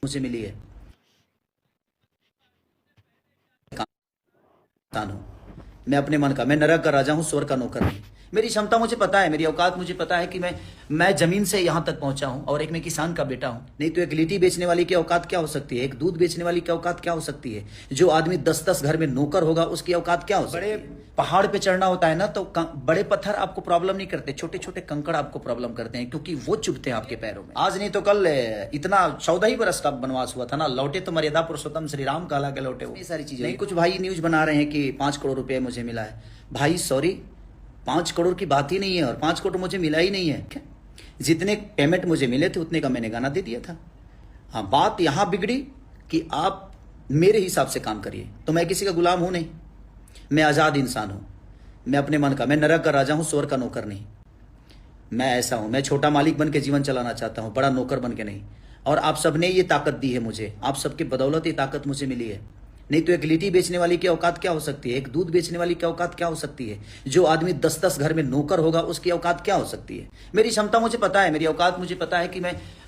मुझे मिली है। इंसान हूँ मैं, अपने मन का, मैं नरक का राजा हूँ, स्वर्ग का नौकर नहीं। मेरी क्षमता मुझे पता है, मेरी औकात मुझे पता है कि मैं जमीन से यहाँ तक पहुंचा हूँ, और एक मैं किसान का बेटा हूँ। नहीं तो एक लिट्टी बेचने वाली की औकात क्या हो सकती है, एक दूध बेचने वाली की औकात क्या हो सकती है, जो आदमी 10-10 घर में नौकर होगा उसकी औकात क्या हो सकती है। बड़े पहाड़ पे चढ़ना होता है ना, तो बड़े पत्थर आपको प्रॉब्लम नहीं करते, छोटे छोटे कंकड़ आपको प्रॉब्लम करते हैं, क्योंकि वो चुभते हैं आपके पैरों में। आज नहीं तो कल इतना 14 ही बरस का वनवास हुआ था ना, लौटे तो मर्यादा पुरुषोत्तम श्री राम कहला के लौटे। वो ये सारी चीजें नहीं। कुछ भाई न्यूज बना रहे हैं कि 5 करोड़ रुपए मुझे मिला है। भाई सॉरी, 5 करोड़ की बात ही नहीं है, और 5 करोड़ मुझे मिला ही नहीं है। जितने पेमेंट मुझे मिले थे उतने का मैंने गाना दे दिया था। हाँ, बात यहां बिगड़ी कि आप मेरे हिसाब से काम करिए, तो मैं किसी का गुलाम हूं नहीं, मैं आजाद इंसान हूं, मैं अपने मन का, मैं नरक का राजा हूं, स्वर्ग का नौकर नहीं। मैं ऐसा हूं, मैं छोटा मालिक बन के जीवन चलाना चाहता हूं, बड़ा नौकर बन के नहीं। और आप सबने ये ताकत दी है मुझे, आप सबके बदौलत ये ताकत मुझे मिली है। नहीं तो एक लिट्टी बेचने वाली की औकात क्या हो सकती है, एक दूध बेचने वाली की औकात क्या हो सकती है, जो आदमी 10-10 घर में नौकर होगा उसकी औकात क्या हो सकती है। मेरी क्षमता मुझे पता है, मेरी औकात मुझे पता है कि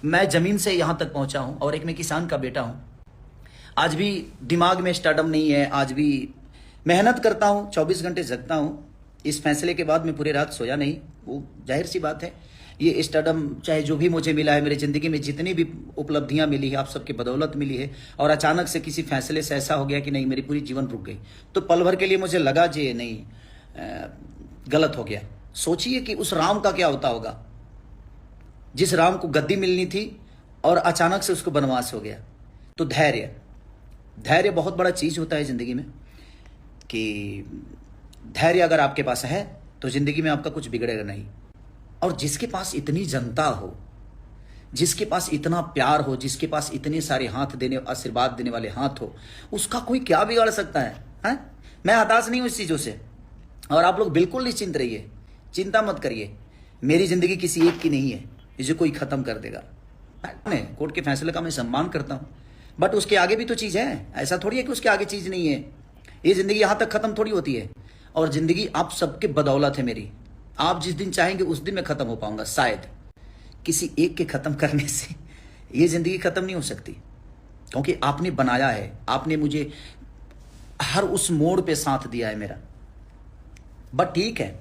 मैं जमीन से यहां तक पहुंचा हूं, और एक मैं किसान का बेटा हूं। आज भी दिमाग में स्टार्डम नहीं है, आज भी मेहनत करता हूं, 24 घंटे जगता हूं। इस फैसले के बाद मैं पूरी रात सोया नहीं, वो जाहिर सी बात है। ये स्टार्डम चाहे जो भी मुझे मिला है, मेरी ज़िंदगी में जितनी भी उपलब्धियां मिली है, आप सबकी बदौलत मिली है। और अचानक से किसी फैसले से ऐसा हो गया कि नहीं, मेरी पूरी जीवन रुक गई, तो पल भर के लिए मुझे लगा जी नहीं, गलत हो गया। सोचिए कि उस राम का क्या होता होगा, जिस राम को गद्दी मिलनी थी और अचानक से उसको वनवास हो गया। तो धैर्य, धैर्य बहुत बड़ा चीज़ होता है ज़िंदगी में, कि धैर्य अगर आपके पास है तो ज़िंदगी में आपका कुछ बिगड़ेगा नहीं। और जिसके पास इतनी जनता हो, जिसके पास इतना प्यार हो, जिसके पास इतने सारे हाथ देने, आशीर्वाद देने वाले हाथ हो, उसका कोई क्या बिगाड़ सकता है, हैं? मैं हताश नहीं हूं इस चीज़ों से, और आप लोग बिल्कुल निश्चिंत रहिए, चिंता मत करिए। मेरी ज़िंदगी किसी एक की नहीं है जिसे कोई ख़त्म कर देगा। मैं कोर्ट के फैसले का मैं सम्मान करता हूँ, बट उसके आगे भी तो चीज़ है। ऐसा थोड़ी है कि उसके आगे चीज़ नहीं है। ये ज़िंदगी यहाँ तक ख़त्म थोड़ी होती है, और ज़िंदगी आप सबके बदौलत है मेरी। आप जिस दिन चाहेंगे उस दिन मैं ख़त्म हो पाऊंगा, शायद। किसी एक के ख़त्म करने से ये ज़िंदगी ख़त्म नहीं हो सकती, क्योंकि आपने बनाया है, आपने मुझे हर उस मोड़ पे साथ दिया है मेरा। बट ठीक है,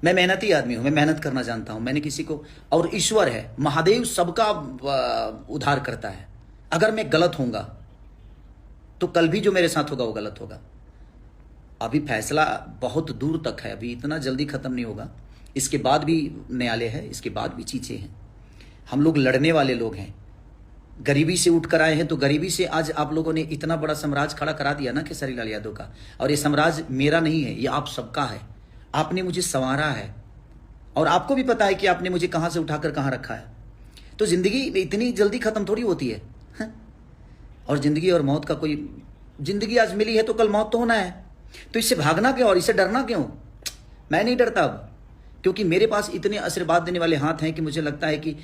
मैं मेहनती आदमी हूं, मैं मेहनत करना जानता हूं। मैंने किसी को, और ईश्वर है, महादेव सबका उद्धार करता है। अगर मैं गलत होऊंगा तो कल भी जो मेरे साथ होगा वो गलत होगा। अभी फैसला बहुत दूर तक है, अभी इतना जल्दी ख़त्म नहीं होगा। इसके बाद भी न्यायालय है, इसके बाद भी चीज़ें हैं। हम लोग लड़ने वाले लोग हैं, गरीबी से उठ कर आए हैं, तो गरीबी से आज आप लोगों ने इतना बड़ा साम्राज्य खड़ा करा दिया ना केसरी लाल यादव का। और ये साम्राज्य मेरा नहीं है, ये आप सबका है। आपने मुझे संवारा है, और आपको भी पता है कि आपने मुझे कहाँ से उठाकर कहाँ रखा है। तो ज़िंदगी इतनी जल्दी ख़त्म थोड़ी होती है, हाँ? और ज़िंदगी और मौत का कोई, ज़िंदगी आज मिली है तो कल मौत तो होना है, तो इससे भागना क्यों और इससे डरना क्यों। मैं नहीं डरता अब, क्योंकि मेरे पास इतने आशीर्वाद देने वाले हाथ हैं कि मुझे लगता है कि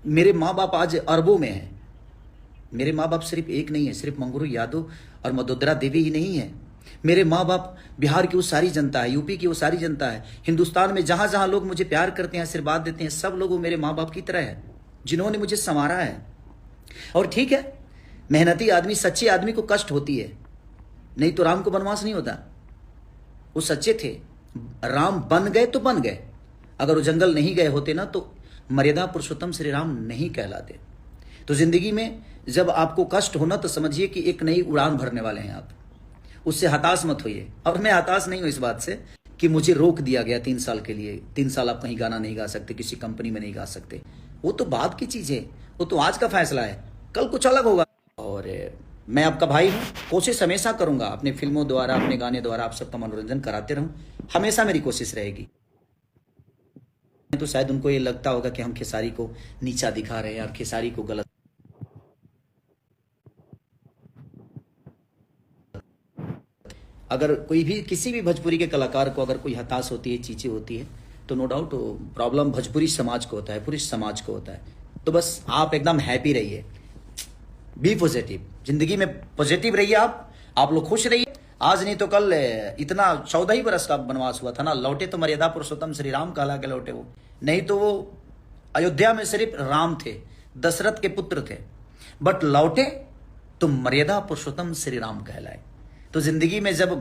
मेरे माँ बाप आज अरबों में हैं। मेरे माँ बाप सिर्फ एक नहीं है, सिर्फ मंगरू यादव और मदोदरा देवी ही नहीं है। मेरे माँ बाप बिहार की वो सारी जनता है, यूपी की वो सारी जनता है, हिंदुस्तान में जहाँ जहाँ लोग मुझे प्यार करते हैं, आशीर्वाद देते हैं, सब लोग वो मेरे माँ बाप की तरह है, जिन्होंने मुझे संवारा है। और ठीक है, मेहनती आदमी, सच्चे आदमी को कष्ट होती है, नहीं तो राम को वनवास नहीं होता। वो सच्चे थे, राम बन गए तो बन गए। अगर वो जंगल नहीं गए होते ना तो मर्यादा पुरुषोत्तम श्री राम नहीं कहलाते। तो जिंदगी में जब आपको कष्ट होना तो समझिए कि एक नई उड़ान भरने वाले हैं आप, उससे हताश मत होइए। और मैं हताश नहीं हूं इस बात से कि मुझे रोक दिया गया 3 साल के लिए। 3 साल आप कहीं गाना नहीं गा सकते, किसी कंपनी में नहीं गा सकते, वो तो बात की चीज़ है, वो तो आज का फैसला है, कल कुछ अलग होगा। और मैं आपका भाई हूँ, कोशिश हमेशा करूँगा अपने फिल्मों द्वारा, अपने गाने द्वारा आप सबका मनोरंजन कराते रहूँ, हमेशा मेरी कोशिश रहेगी। तो शायद उनको ये लगता होगा कि हम खेसारी को नीचा दिखा रहे हैं और खेसारी को गलत। अगर कोई भी, किसी भी भोजपुरी के कलाकार को अगर कोई हताश होती है, चीज़ें होती है, तो नो डाउट प्रॉब्लम भोजपुरी समाज को होता है, पूरे समाज को होता है। तो बस आप एकदम हैप्पी रहिए, बी पॉजिटिव, जिंदगी में पॉजिटिव रहिए। आप लोग खुश रहिए। आज नहीं तो कल इतना 14 ही बरस का वनवास हुआ था ना, लौटे तो मर्यादा पुरुषोत्तम श्री राम कहला के लौटे। वो नहीं तो वो अयोध्या में सिर्फ राम थे, दशरथ के पुत्र थे। बट लौटे तो मर्यादा पुरुषोत्तम श्री राम कहलाए। तो जिंदगी में जब